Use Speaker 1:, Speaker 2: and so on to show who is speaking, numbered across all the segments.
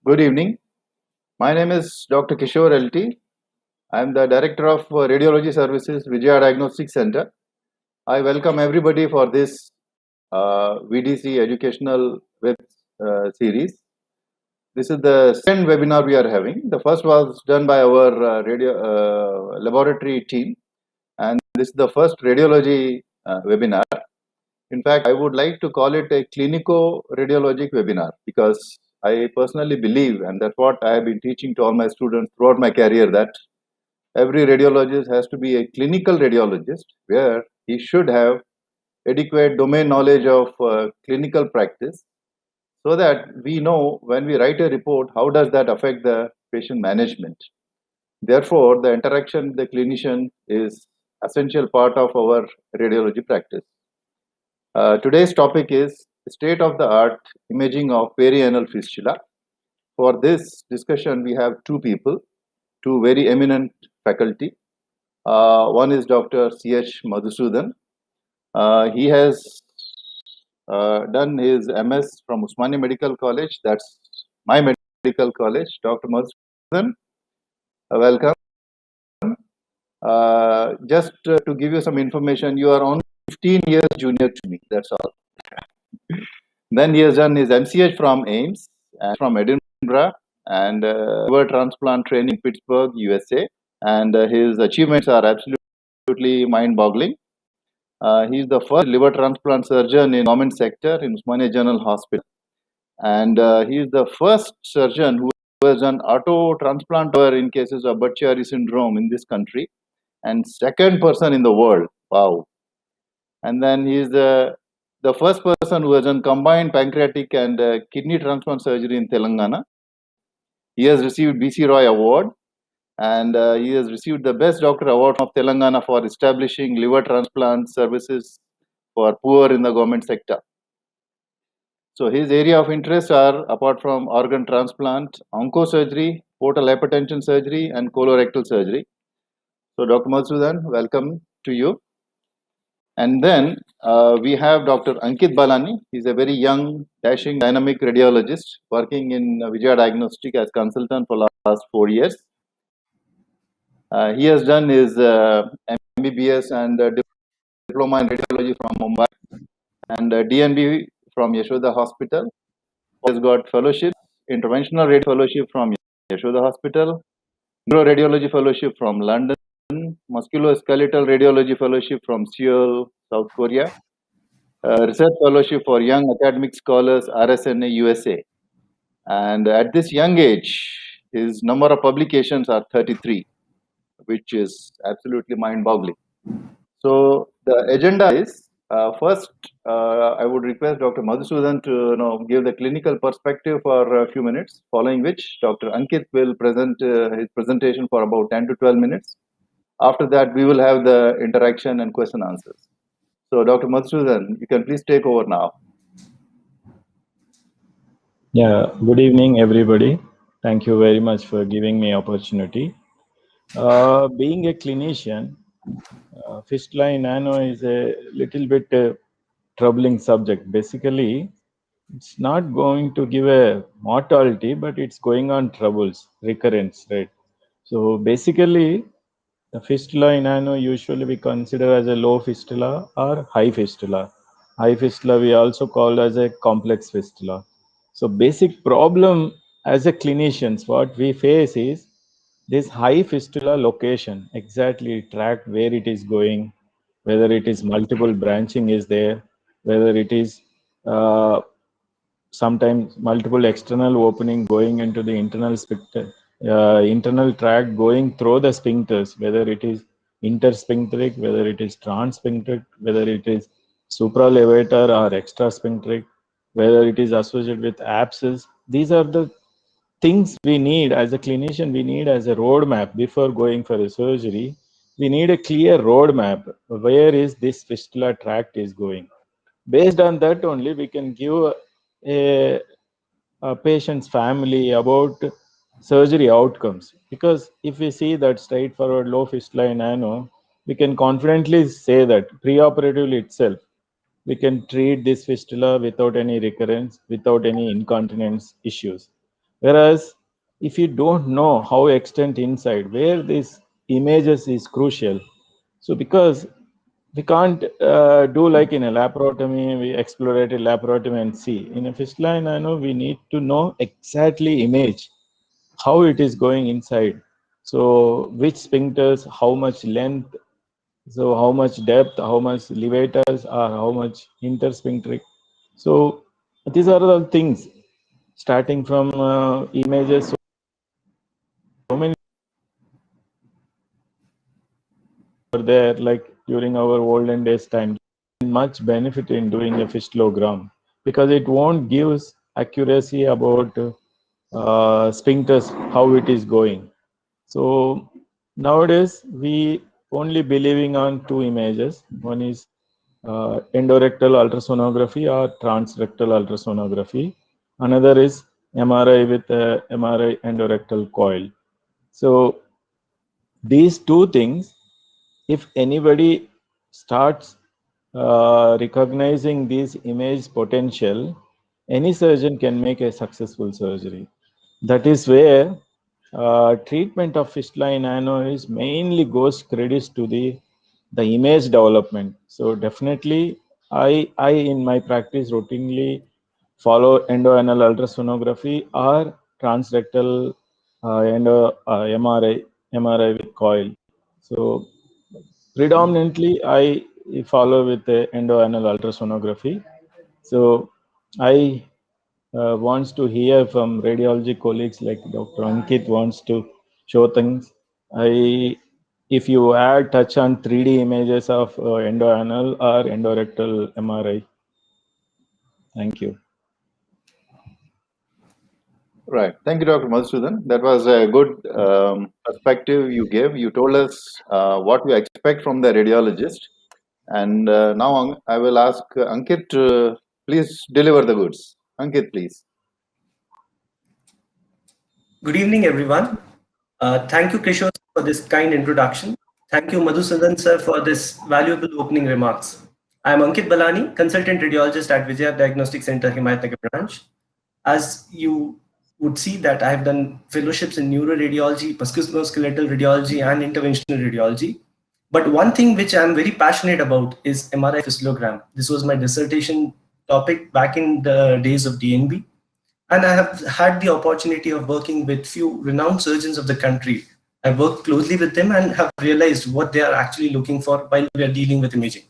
Speaker 1: Good evening. My name is Dr. Kishore LT. I am the Director of Radiology Services, Vijaya Diagnostic Center. I welcome everybody for this VDC educational web series. This is the second webinar we are having. The first was done by our radio laboratory team, and this is the first radiology webinar. In fact, I would like to call it a clinico-radiologic webinar because I personally believe, and that's what I have been teaching to all my students throughout my career, that every radiologist has to be a clinical radiologist where he should have adequate domain knowledge of clinical practice so that we know when we write a report, how does that affect the patient management. Therefore, the interaction with the clinician is essential part of our radiology practice. Today's topic is state-of-the-art imaging of perianal fistula. For this discussion, we have two people, two very eminent faculty. One is Dr. C.H. Madhusudan. He has done his MS from Usmania Medical College. That's my medical college. Dr. Madhusudan, welcome. Just to give you some information, you are only 15 years junior to me. That's all. Then he has done his MCH from AIMS and from Edinburgh and liver transplant training in Pittsburgh, USA. And his achievements are absolutely mind-boggling. He is the first liver transplant surgeon in government sector in Usmania General Hospital. And he is the first surgeon who has done auto transplant in cases of Budd-Chiari syndrome in this country. And second person in the world. Wow. And then he is the first person who has done combined pancreatic and kidney transplant surgery in Telangana. He has received BC Roy Award and he has received the Best Doctor Award of Telangana for establishing liver transplant services for poor in the government sector. So his area of interest are, apart from organ transplant, oncosurgery, portal hypertension surgery, and colorectal surgery. So Dr. Madhusudan, welcome to you. And then we have Dr. Ankit Balani. He's a very young, dashing, dynamic radiologist working in Vijaya Diagnostic as consultant for last 4 years. He has done his MBBS and diploma in radiology from Mumbai and DNB from Yashoda Hospital. He has got fellowship, interventional radiology fellowship from Yashoda Hospital, neuroradiology fellowship from London, musculoskeletal radiology fellowship from Seoul, South Korea, research fellowship for young academic scholars, RSNA, USA. And at this young age, his number of publications are 33, which is absolutely mind-boggling. So the agenda is, first, I would request Dr. Madhusudan to give the clinical perspective for a few minutes, following which Dr. Ankit will present his presentation for about 10 to 12 minutes. After that, we will have the interaction and question answers. So Dr. Madhusudan, you can please take over now.
Speaker 2: Yeah, good evening, everybody. Thank you very much for giving me opportunity. Being a clinician, fistula in nano is a little bit troubling subject. Basically, it's not going to give a mortality, but it's going on troubles, recurrence, right? So basically, the fistula in nano usually we consider as a low fistula or high fistula. High fistula we also call as a complex fistula. So basic problem as a clinicians, what we face is this high fistula location, exactly track where it is going, whether it is multiple branching is there, whether it is sometimes multiple external opening going into the internal sphincter, internal tract going through the sphincters, whether it is intersphincteric, whether it is transsphincteric, whether it is supralevator or extrasphincteric, whether it is associated with abscess. These are the things we need as a clinician, we need as a roadmap before going for a surgery. We need a clear roadmap. Where is this fistula tract is going? Based on that only, we can give a patient's family about surgery outcomes. Because if we see that straightforward low fistula in nano, we can confidently say that preoperatively itself, we can treat this fistula without any recurrence, without any incontinence issues. Whereas if you don't know how extent inside, where these images is crucial. So because we can't do like in a laparotomy, we exploratory laparotomy and see. In a fistula nano, we need to know exactly image, how it is going inside. So which sphincters, how much length, so how much depth, how much levators, or how much intersphincteric. So these are the things starting from images. So many are there, like during our olden days time, much benefit in doing a fistulogram because it won't give us accuracy about sphincters, how it is going. So nowadays we only believing on two images. One is endorectal ultrasonography or transrectal ultrasonography. Another is MRI with MRI endorectal coil. So these two things, if anybody starts recognizing these image potential, any surgeon can make a successful surgery. That is where treatment of fistula nano is mainly goes credits to the image development. So definitely, I in my practice routinely follow endoanal ultrasonography or transrectal MRI with coil. So predominantly, I follow with the endoanal ultrasonography. So I wants to hear from radiology colleagues like Dr. Ankit wants to show things. If you add touch on 3D images of endoanal or endorectal MRI. Thank you.
Speaker 1: Right. Thank you, Dr. Madhusudan. That was a good perspective you gave. You told us what you expect from the radiologist. And now I will ask Ankit to please deliver the goods. Ankit, please.
Speaker 3: Good evening, everyone. Thank you, Kishore, for this kind introduction. Thank you, Madhusudan sir, for this valuable opening remarks. I am Ankit Balani, consultant radiologist at Vijaya Diagnostic Center, Himayatnagar branch. As you would see that I have done fellowships in neuroradiology, musculoskeletal radiology, and interventional radiology. But one thing which I'm very passionate about is MRI fistulogram. This was my dissertation topic back in the days of DNB. And I have had the opportunity of working with few renowned surgeons of the country. I worked closely with them and have realized what they are actually looking for while we are dealing with imaging.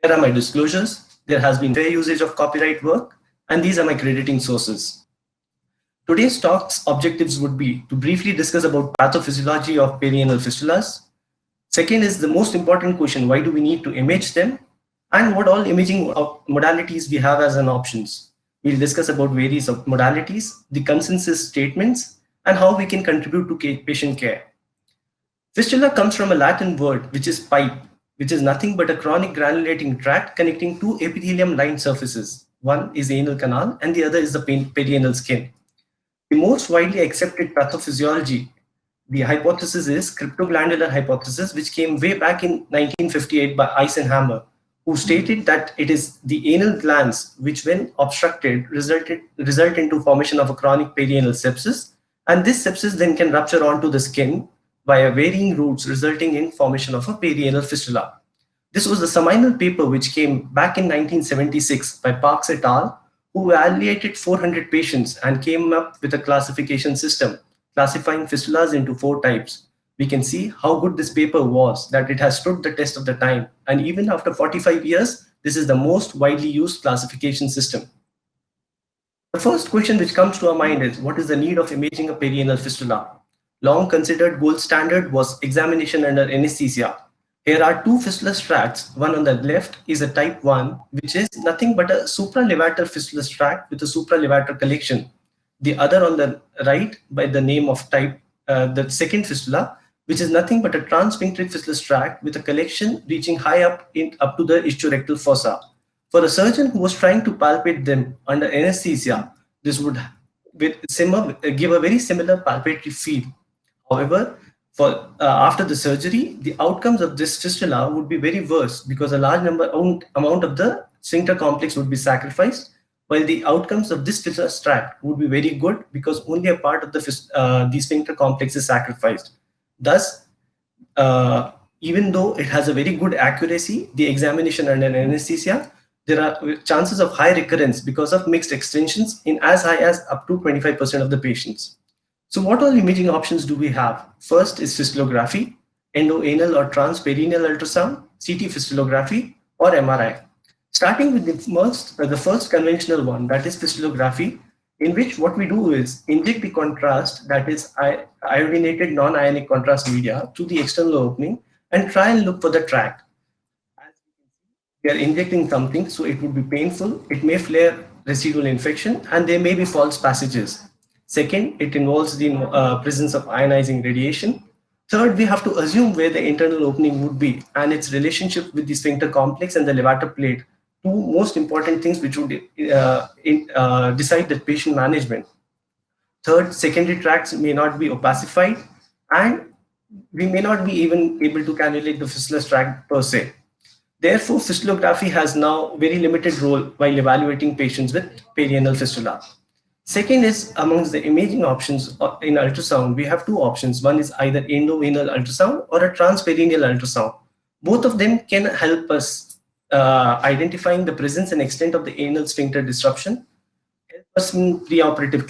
Speaker 3: Here are my disclosures. There has been fair usage of copyright work, and these are my crediting sources. Today's talk's objectives would be to briefly discuss about pathophysiology of perianal fistulas. Second is the most important question, why do we need to image them? And what all imaging modalities we have as an options. We'll discuss about various modalities, the consensus statements, and how we can contribute to patient care. Fistula comes from a Latin word, which is pipe, which is nothing but a chronic granulating tract connecting two epithelium-lined surfaces. One is the anal canal and the other is the perianal skin. The most widely accepted pathophysiology, the hypothesis is cryptoglandular hypothesis, which came way back in 1958 by Eisenhammer, who stated that it is the anal glands which, when obstructed, result into formation of a chronic perianal sepsis, and this sepsis then can rupture onto the skin via varying routes, resulting in formation of a perianal fistula. This was the seminal paper which came back in 1976 by Parks et al., who evaluated 400 patients and came up with a classification system, classifying fistulas into 4 types. We can see how good this paper was, that it has stood the test of the time. And even after 45 years, this is the most widely used classification system. The first question which comes to our mind is, what is the need of imaging a perianal fistula? Long considered gold standard was examination under anesthesia. Here are 2 fistulous tracts. One on the left is a type 1, which is nothing but a supralevator fistulous tract with a supralevator collection. The other on the right by the name of type, the second fistula, which is nothing but a transsphincteric fistulous tract with a collection reaching high up to the ischiorectal fossa. For a surgeon who was trying to palpate them under anesthesia, this would give a very similar palpatory feel. However, after the surgery, the outcomes of this fistula would be very worse because a large amount of the sphincter complex would be sacrificed, while the outcomes of this fistulous tract would be very good because only a part of the sphincter complex is sacrificed. Thus, even though it has a very good accuracy, the examination under anesthesia, there are chances of high recurrence because of mixed extensions in as high as up to 25% of the patients. So what all imaging options do we have? First is fistulography, endoanal or transperineal ultrasound, CT fistulography, or MRI. Starting with the first conventional one, that is fistulography, in which what we do is inject the contrast, that is iodinated non-ionic contrast media, to the external opening and try and look for the tract. As we are injecting something, so it would be painful, it may flare residual infection, and there may be false passages. Second, it involves the presence of ionizing radiation. Third, we have to assume where the internal opening would be and its relationship with the sphincter complex and the levator plate, two most important things which would decide the patient management. Third, secondary tracts may not be opacified, and we may not be even able to cannulate the fistulous tract per se. Therefore, fistulography has now very limited role while evaluating patients with perianal fistula. Second is, amongst the imaging options in ultrasound, we have two options. One is either endoanal ultrasound or a transperineal ultrasound. Both of them can help us identifying the presence and extent of the anal sphincter disruption, help us in preoperative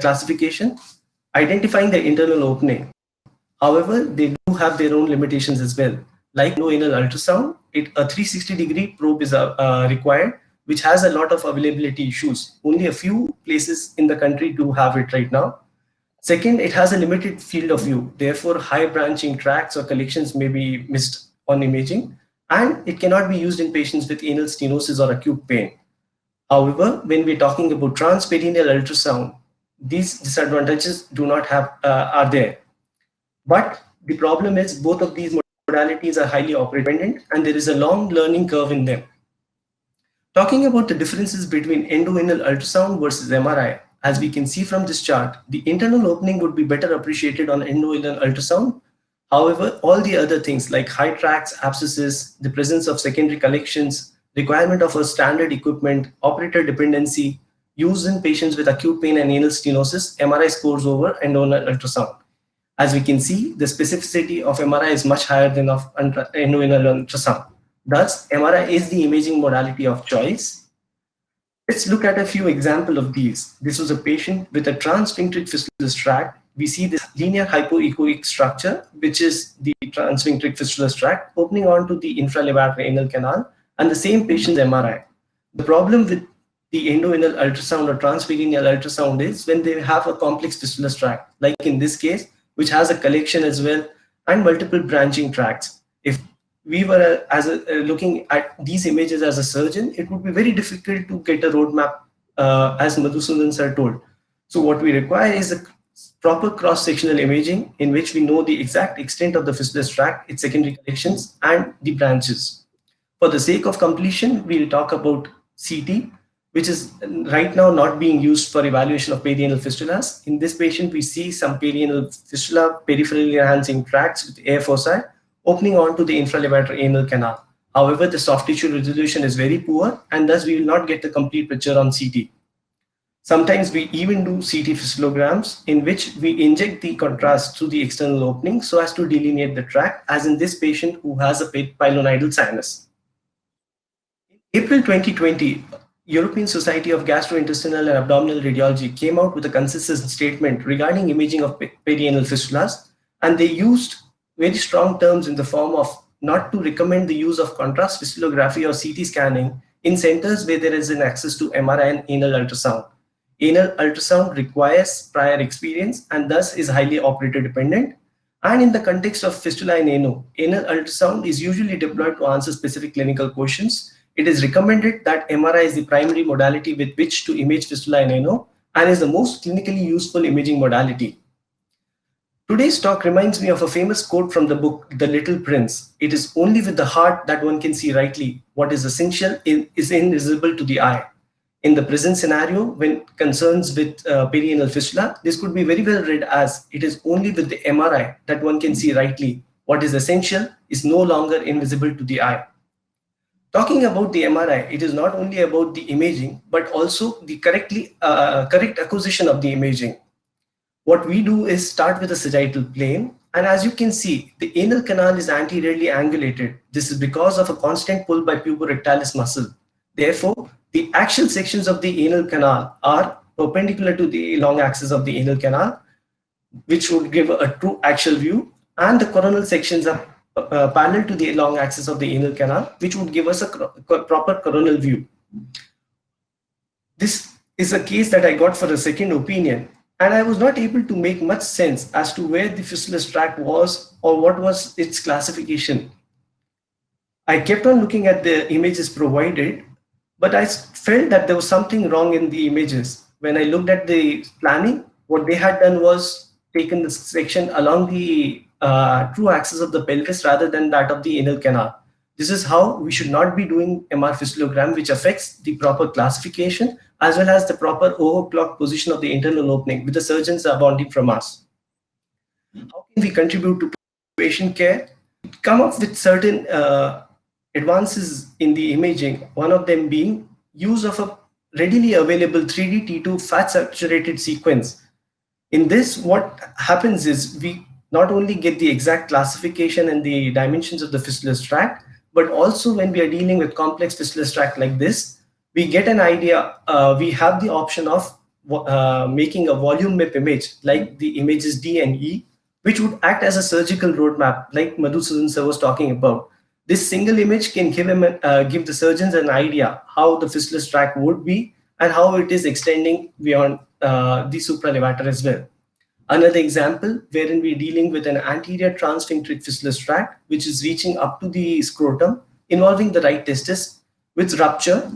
Speaker 3: classification, identifying the internal opening. However, they do have their own limitations as well. Like endoanal ultrasound, a 360-degree probe is required, which has a lot of availability issues. Only a few places in the country do have it right now. Second, it has a limited field of view. Therefore, high branching tracts or collections may be missed on imaging, and it cannot be used in patients with anal stenosis or acute pain. However, when we're talking about transperineal ultrasound, these disadvantages do not have are there. But the problem is both of these modalities are highly operator dependent, and there is a long learning curve in them. Talking about the differences between endoanal ultrasound versus MRI, as we can see from this chart, the internal opening would be better appreciated on endoanal ultrasound. However, all the other things like high tracts, abscesses, the presence of secondary collections, requirement of a standard equipment, operator dependency, used in patients with acute pain and anal stenosis, MRI scores over endoanal ultrasound. As we can see, the specificity of MRI is much higher than of endoanal ultrasound. Thus, MRI is the imaging modality of choice. Let's look at a few examples of these. This was a patient with a transsphincteric fistulous tract. We see this linear hypoechoic structure, which is the transsphincteric fistulous tract, opening onto the infralevator anal canal, and the same patient's MRI. The problem with the endoanal ultrasound or transperineal ultrasound is when they have a complex fistulous tract, like in this case, which has a collection as well and multiple branching tracts. If we were looking at these images as a surgeon, it would be very difficult to get a roadmap, as Madhusudan sir told. So what we require is a proper cross-sectional imaging in which we know the exact extent of the fistulous tract, its secondary collections, and the branches. For the sake of completion, we'll talk about CT, which is right now not being used for evaluation of perianal fistulas. In this patient, we see some perianal fistula, peripherally enhancing tracts with air foci opening onto the infralevator anal canal. However, the soft tissue resolution is very poor, and thus we will not get the complete picture on CT. Sometimes we even do CT fistulograms in which we inject the contrast through the external opening so as to delineate the tract, as in this patient who has a pilonidal sinus. In April 2020, European Society of Gastrointestinal and Abdominal Radiology came out with a consistent statement regarding imaging of perianal fistulas, and they used very strong terms in the form of not to recommend the use of contrast fistulography or CT scanning in centers where there is an access to MRI and anal ultrasound. Anal ultrasound requires prior experience and thus is highly operator dependent. And in the context of fistula in anal ultrasound is usually deployed to answer specific clinical questions. It is recommended that MRI is the primary modality with which to image fistula in anal and is the most clinically useful imaging modality. Today's talk reminds me of a famous quote from the book, The Little Prince. It is only with the heart that one can see rightly. What is essential is invisible to the eye. In the present scenario, when concerns with perianal fistula, this could be very well read as it is only with the MRI that one can see rightly. What is essential is no longer invisible to the eye. Talking about the MRI, it is not only about the imaging, but also the correct acquisition of the imaging. What we do is start with a sagittal plane, and as you can see, the anal canal is anteriorly angulated. This is because of a constant pull by puborectalis muscle. Therefore, the axial sections of the anal canal are perpendicular to the long axis of the anal canal, which would give a true axial view, and the coronal sections are parallel to the long axis of the anal canal, which would give us a proper coronal view. This is a case that I got for a second opinion, and I was not able to make much sense as to where the fistulous tract was or what was its classification. I kept on looking at the images provided, but I felt that there was something wrong in the images. When I looked at the planning, what they had done was taken the section along the true axis of the pelvis rather than that of the anal canal. This is how we should not be doing MR fistulogram, which affects the proper classification as well as the proper overclock position of the internal opening, which the surgeons are wanting from us. How can we contribute to patient care? Come up with certain advances in the imaging, one of them being use of a readily available 3D T2 fat saturated sequence. In this, what happens is we not only get the exact classification and the dimensions of the fistulous tract, but also when we are dealing with complex fistulous tract like this, we get an idea, we have the option of making a volume MIP image like the images D and E, which would act as a surgical roadmap like Madhusudan sir was talking about. This single image can give the surgeons an idea how the fistulous tract would be and how it is extending beyond the supralevator as well. Another example wherein we're dealing with an anterior transsphincteric fistulous tract, which is reaching up to the scrotum, involving the right testis with rupture.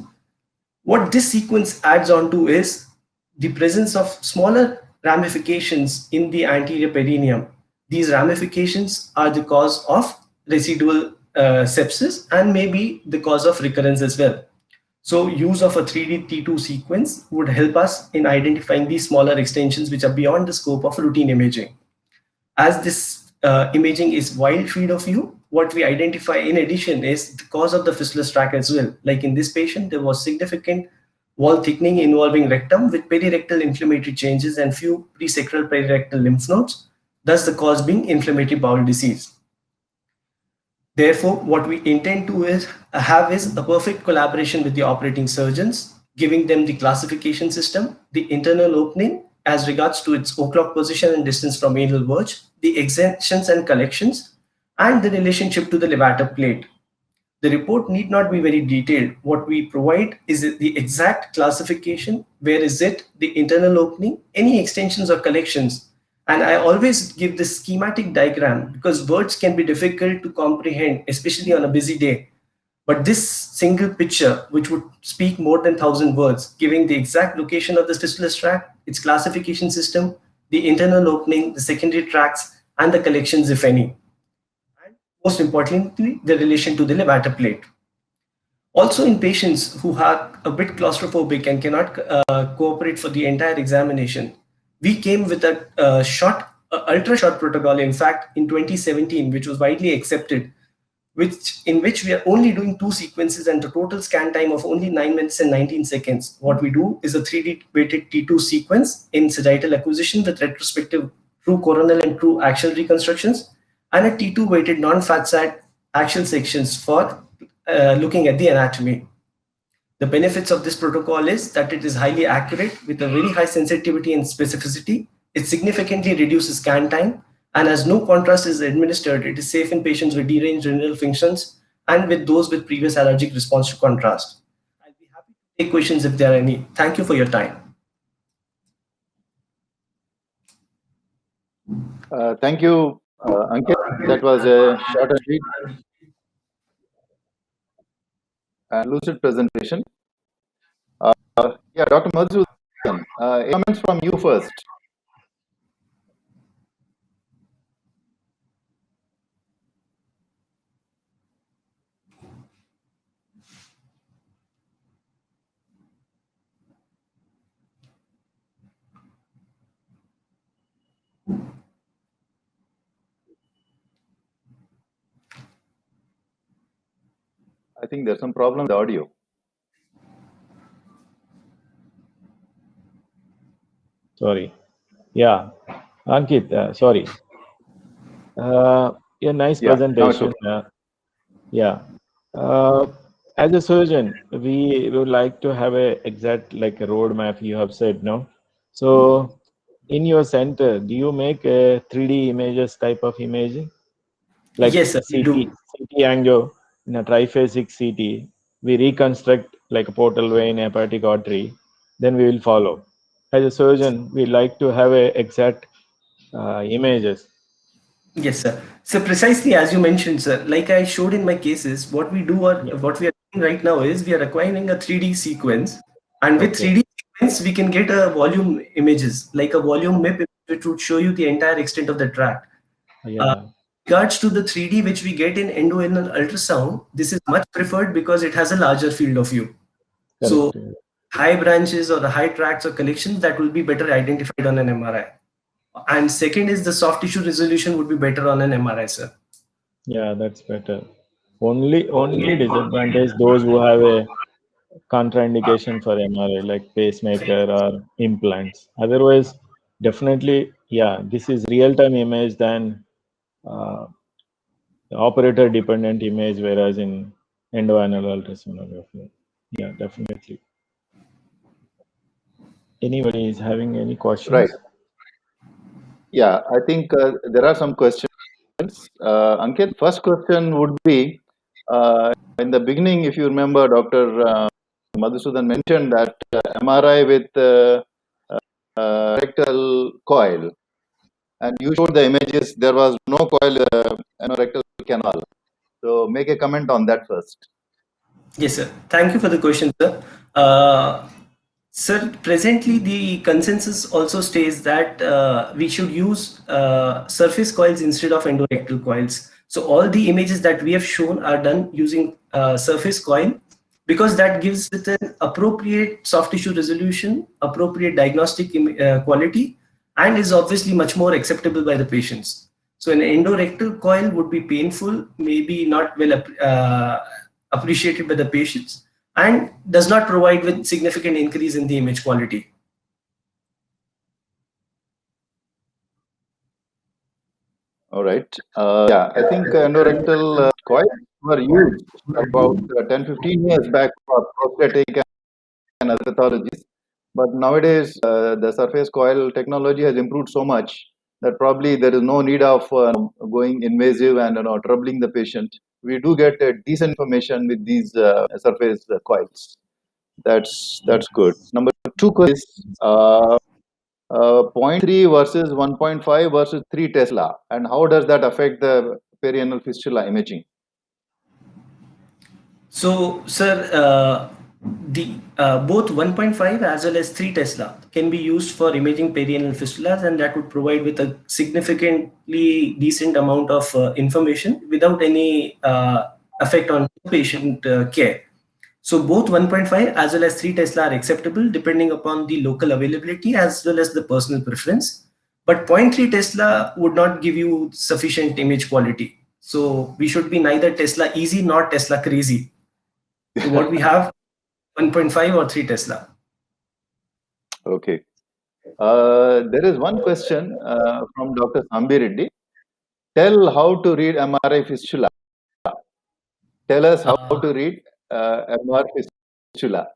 Speaker 3: What this sequence adds on to is the presence of smaller ramifications in the anterior perineum. These ramifications are the cause of residual sepsis and maybe the cause of recurrence as well. So use of a 3D T2 sequence would help us in identifying these smaller extensions which are beyond the scope of routine imaging. As this imaging is wild field of view, what we identify in addition is the cause of the fistulous tract as well. Like in this patient, there was significant wall thickening involving rectum with perirectal inflammatory changes and few presacral perirectal lymph nodes, thus the cause being inflammatory bowel disease. Therefore, what we intend to have is a perfect collaboration with the operating surgeons, giving them the classification system, the internal opening as regards to its o'clock position and distance from anal verge, the extensions and collections, and the relationship to the levator plate. The report need not be very detailed. What we provide is the exact classification. Where is it? The internal opening, any extensions or collections. And I always give this schematic diagram because words can be difficult to comprehend, especially on a busy day. But this single picture, which would speak more than 1,000 words, giving the exact location of the fistulous tract, its classification system, the internal opening, the secondary tracts, and the collections, if any. And most importantly, the relation to the levator plate. Also, in patients who are a bit claustrophobic and cannot cooperate for the entire examination, we came with a ultra short protocol, in fact, in 2017, which was widely accepted, in which we are only doing 2 sequences and the total scan time of only 9 minutes and 19 seconds. What we do is a 3D weighted T2 sequence in sagittal acquisition with retrospective true coronal and true axial reconstructions, and a T2 weighted non-fat side axial sections for looking at the anatomy. The benefits of this protocol is that it is highly accurate with a very high sensitivity and specificity. It significantly reduces scan time, and as no contrast is administered, it is safe in patients with deranged renal functions and with those with previous allergic response to contrast. I'll be happy to take questions if there are any. Thank you for your time.
Speaker 1: Thank you, Ankit. That was a short and sweet and lucid presentation. Yeah, Dr. Madhusudan, comments from you first. I think there's some problem with the audio.
Speaker 2: Sorry. Yeah. Ankit, sorry. Yeah, nice
Speaker 1: Yeah, now it's
Speaker 2: presentation.
Speaker 1: okay.
Speaker 2: Yeah. Uh, as a surgeon, we would like to have a exact like a roadmap you have said, no? So in your center, do you make a 3D images type of imaging? Like
Speaker 3: Yes, sir, we
Speaker 2: CT,
Speaker 3: do.
Speaker 2: CT angio in a triphasic CT, we reconstruct like a portal vein, hepatic artery, then we will follow. As a surgeon, we like to have a exact images.
Speaker 3: Yes, sir. So precisely as you mentioned, sir, like I showed in my cases, what we do or
Speaker 2: Yeah.
Speaker 3: what we are doing right now is we are acquiring a 3D sequence, and with
Speaker 2: Okay.
Speaker 3: 3D sequence we can get a volume images, like a volume map, which would show you the entire extent of the tract. Uh,
Speaker 2: Yeah.
Speaker 3: regards to the 3D which we get in endoanal ultrasound, this is much preferred because it has a larger field of view. So
Speaker 2: Correct.
Speaker 3: high branches or the high tracts or collections that will be better identified on an MRI. And second is the soft tissue resolution would be better on an MRI, sir.
Speaker 2: Yeah, that's better. Only disadvantage those who have a contraindication for MRI, like pacemaker or implants. Otherwise, definitely, yeah, this is real-time image than uh, operator-dependent image, whereas in endoanal ultrasonography. Yeah, definitely. Anybody is having any
Speaker 1: Right.
Speaker 2: questions?
Speaker 1: Yeah, I think there are some questions. Ankit, first question would be in the beginning, if you remember, Dr. Madhusudan mentioned that MRI with rectal coil, and you showed the images, there was no coil, rectal canal. So make a comment on that first.
Speaker 3: Yes, sir. Thank you for the question, sir. Uh, Sir, presently the consensus also states that we should use surface coils instead of endorectal coils. So all the images that we have shown are done using surface coil, because that gives it an appropriate soft tissue resolution, appropriate diagnostic quality, and is obviously much more acceptable by the patients. So an endorectal coil would be painful, maybe not well appreciated by the patients, and does not provide with significant increase in the image quality.
Speaker 1: All right. Yeah, I think endorectal coils were used about 10-15 years back for prosthetic and other pathologies. But nowadays, the surface coil technology has improved so much that probably there is no need of going invasive and troubling the patient. We do get decent information with these surface coils. That's good. Number two question is 0.3 versus 1.5 versus 3 Tesla, and how does that affect the perianal fistula imaging?
Speaker 3: So, sir, the both 1.5 as well as 3 Tesla can be used for imaging perianal fistulas, and that would provide with a significantly decent amount of information without any effect on patient care. So both 1.5 as well as 3 Tesla are acceptable depending upon the local availability as well as the personal preference. But zero point 0.3 Tesla would not give you sufficient image quality. So we should be neither Tesla easy nor Tesla crazy. So what we have, 1.5 or 3 Tesla.
Speaker 1: Okay. There is one question from Dr. Sambi Reddy. Tell how to read MRI fistula. Tell us how to read MR fistula.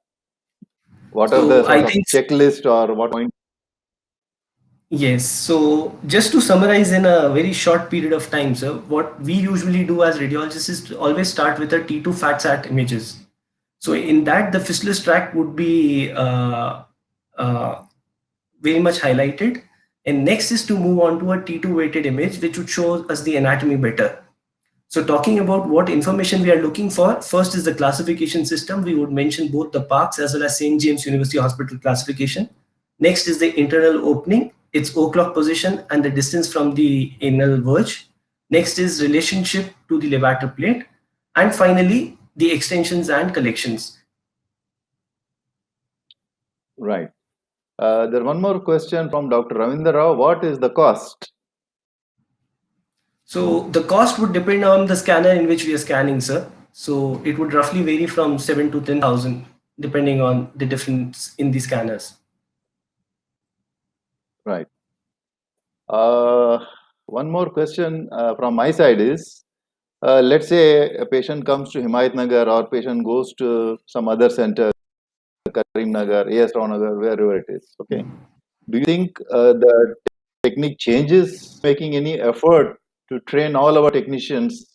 Speaker 1: What are the
Speaker 3: So I
Speaker 1: sort of
Speaker 3: think,
Speaker 1: checklist or what point?
Speaker 3: yes. So just to summarize in a very short period of time, sir, what we usually do as radiologists is to always start with a T2 FAT-SAT images. So in that, the fistulous tract would be uh, very much highlighted. And next is to move on to a T2 weighted image, which would show us the anatomy better. So talking about what information we are looking for, first is the classification system. We would mention both the Parkes as well as St. James University Hospital classification. Next is the internal opening, its o'clock position and the distance from the anal verge. Next is relationship to the levator plate. And finally, the extensions and collections.
Speaker 1: Right. There's one more question from Dr. Ravindra Rao. What is the cost?
Speaker 3: So the cost would depend on the scanner in which we are scanning, sir. So it would roughly vary from 7 to 10,000 depending on the difference in the scanners.
Speaker 1: Right. One more question from my side is, let's say a patient comes to Himayatnagar or patient goes to some other center, Karimnagar, AS Rao Nagar, wherever it is. Okay. Do you think the technique changes, making any effort to train all our technicians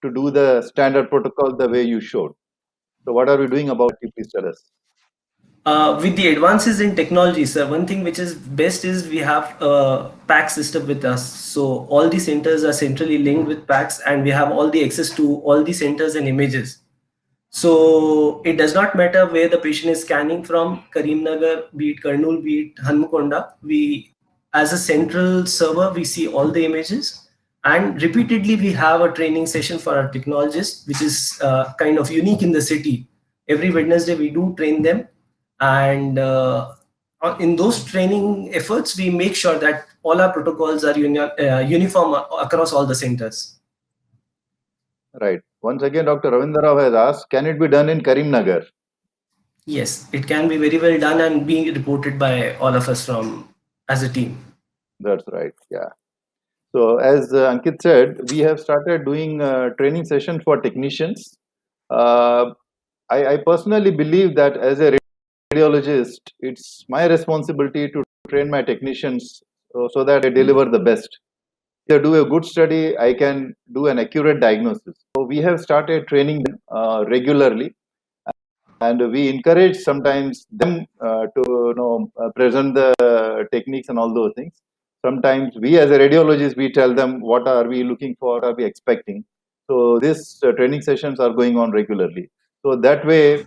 Speaker 1: to do the standard protocol the way you showed? So what are we doing about it? Please tell us.
Speaker 3: With the advances in technology, sir, one thing which is best is we have a PAC system with us. So all the centers are centrally linked with PACs, and we have all the access to all the centers and images. So it does not matter where the patient is scanning from, Karimnagar, be it Kurnool, be it Hanmakonda. We, as a central server, we see all the images, and repeatedly we have a training session for our technologists, which is kind of unique in the city. Every Wednesday we do train them, and in those training efforts, we make sure that all our protocols are uniform across all the centers.
Speaker 1: Right. Once again, Dr. Ravindra Rao has asked, can it be done in Karimnagar?
Speaker 3: Yes, it can be very well done and being reported by all of us from as a team.
Speaker 1: That's right. Yeah. So as Ankit said, we have started doing training session for technicians. I personally believe that as a radiologist, it's my responsibility to train my technicians so that I deliver the best. If I do a good study, I can do an accurate diagnosis. So we have started training them regularly, and we encourage sometimes them to present the techniques and all those things. Sometimes we as a radiologist, we tell them what are we looking for, what are we expecting. So these training sessions are going on regularly. So that way,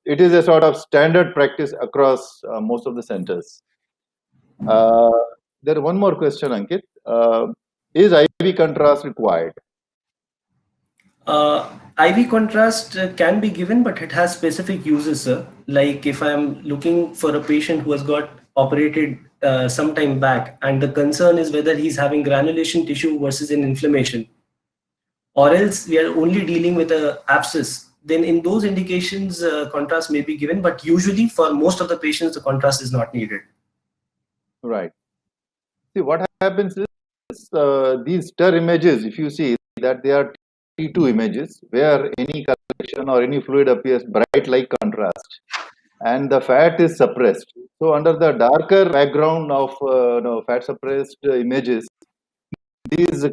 Speaker 1: it is a sort of standard practice across most of the centers. There is one more question, Ankit. Is IV contrast required?
Speaker 3: IV contrast can be given, but it has specific uses, sir. Like if I'm looking for a patient who has got operated some time back, and the concern is whether he's having granulation tissue versus an inflammation, or else we are only dealing with a abscess, then in those indications, contrast may be given, but usually for most of the patients, the contrast is not needed.
Speaker 1: Right. See, what happens is these stir images, if you see that they are T2 images where any collection or any fluid appears bright like contrast and the fat is suppressed. So under the darker background of fat suppressed images, these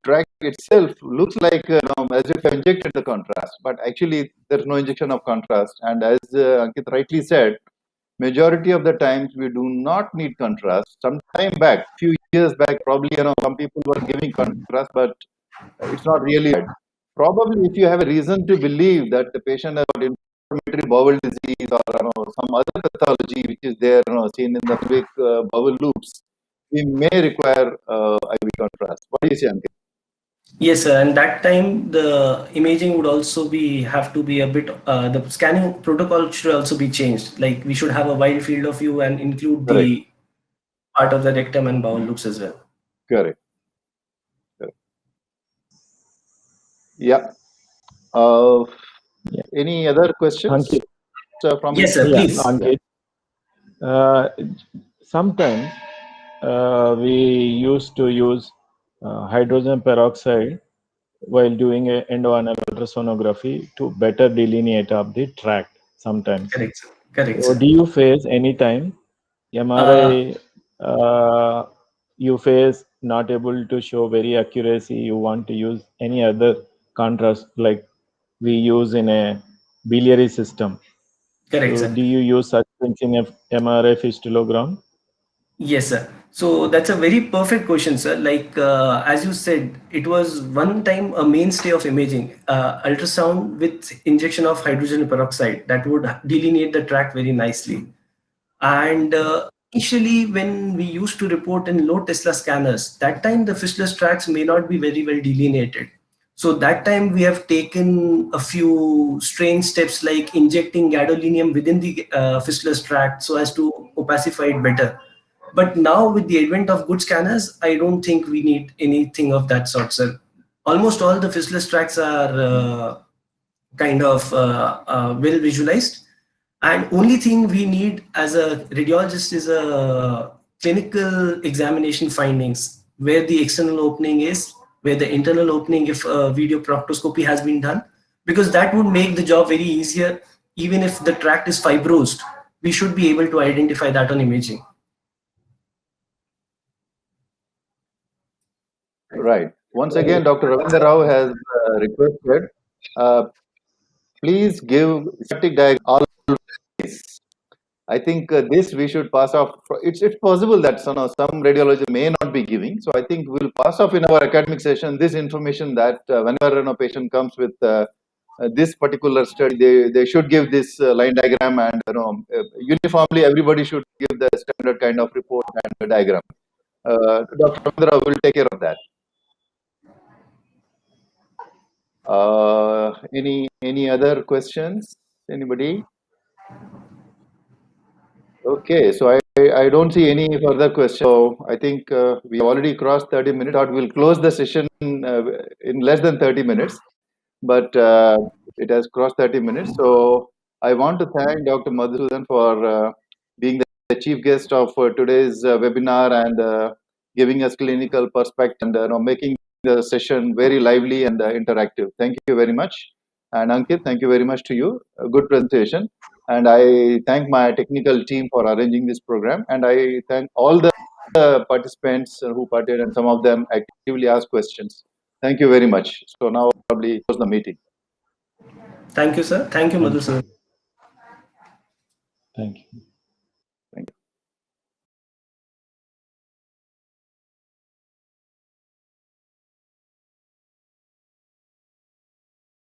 Speaker 1: track itself looks like as if I injected the contrast, but actually there's no injection of contrast. And as Ankit rightly said, majority of the times we do not need contrast. Some time back, few years back, probably some people were giving contrast, but it's not really bad. Probably if you have a reason to believe that the patient has got inflammatory bowel disease or some other pathology which is there seen in the pelvic bowel loops, we may require IV contrast. What do you say, Ankit?
Speaker 3: Yes, sir. And that time the imaging would also have to be a bit, the scanning protocol should also be changed. Like we should have a wide field of view and include
Speaker 1: Correct.
Speaker 3: the part of the rectum and bowel loops as well.
Speaker 1: Correct. Yeah. Any other questions from
Speaker 3: Yes, sir. Please.
Speaker 2: Ankit. Sometimes we used to use hydrogen peroxide while doing a endoanal ultrasonography to better delineate up the tract sometimes.
Speaker 3: Correct, sir. Correct,
Speaker 2: So
Speaker 3: sir.
Speaker 2: do you face any time MRI you face not able to show very accuracy, you want to use any other contrast like we use in a biliary system?
Speaker 3: Correct,
Speaker 2: So
Speaker 3: sir.
Speaker 2: do you use such things in a MRI fistulogram?
Speaker 3: Yes, sir. So that's a very perfect question, sir. Like as you said, it was one time a mainstay of imaging, ultrasound with injection of hydrogen peroxide that would delineate the tract very nicely. And initially, when we used to report in low Tesla scanners, that time the fistulous tracts may not be very well delineated. So that time we have taken a few strange steps like injecting gadolinium within the fistulous tract so as to opacify it better. But now with the advent of good scanners, I don't think we need anything of that sort, sir. almost all the fistulous tracts are kind of well visualized. And only thing we need as a radiologist is a clinical examination findings, where the external opening is, where the internal opening, if video proctoscopy has been done, because that would make the job very easier. Even if the tract is fibrosed, we should be able to identify that on imaging.
Speaker 1: Right. Once again, Dr. Ravindra Rao has requested, please give static diagram always. I think this we should pass off. It's possible that some radiology may not be giving. So I think we'll pass off in our academic session this information that whenever a patient comes with this particular study, they should give this line diagram, and uniformly everybody should give the standard kind of report and diagram. Dr. Ravindra will take care of that. Any other questions? Anybody? Okay, so I don't see any further questions. So I think we already crossed 30 minutes. Thought we'll close the session in less than 30 minutes, but it has crossed 30 minutes. So I want to thank Dr. Madhusudan for being the chief guest of today's webinar and giving us clinical perspective and making the session very lively and interactive. Thank you very much. And Ankit, thank you very much to you. A good presentation. And I thank my technical team for arranging this program. And I thank all the participants who participated, and some of them actively asked questions. Thank you very much. So now probably close the meeting.
Speaker 3: Thank you, sir. Thank you, Madhusudan.
Speaker 2: Thank you.